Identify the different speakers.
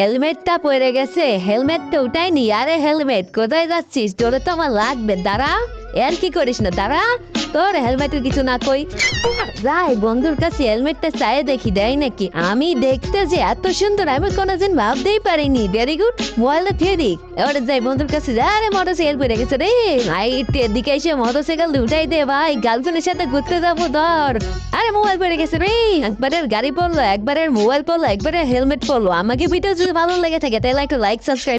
Speaker 1: হেলমেটটা পরে গেছে, হেলমেটটা উঠাই নি। আরে হেলমেট কোথায় যাচ্ছিস? তোরে তো আমার লাগবে, দাঁড়া। এর কি করিস না, দাঁড়া। তোর হেলমেটের কিছু না কই, যাই বন্ধুর কাছে হেলমেটটা চাই দেখি দেয় নাকি। আমি দেখতে যে এত সুন্দর আমি কোনোদিন ভাবতেই পারিনি। ভেরি গুড, মোবাইলটা দিয়ে দিক। এবারে যাই বন্ধুর কাছে, আরে মোটরসাইকেল পড়ে গেছে রে ভাই, এদিকে এসে মোটরসাইকেল উঠাই দে ভাই, গার্লফ্রেন্ডের সাথে ঘুরতে যাবো ধর। আরে মোবাইল পড়ে গেছে রে, একবারের গাড়ি পড়লো, একবারের মোবাইল পড়লো, একবারের হেলমেট পড়লো। আমাকে ভিডিও যদি ভালো লেগে থাকে তাহলে একটা লাইক সাবস্ক্রাইব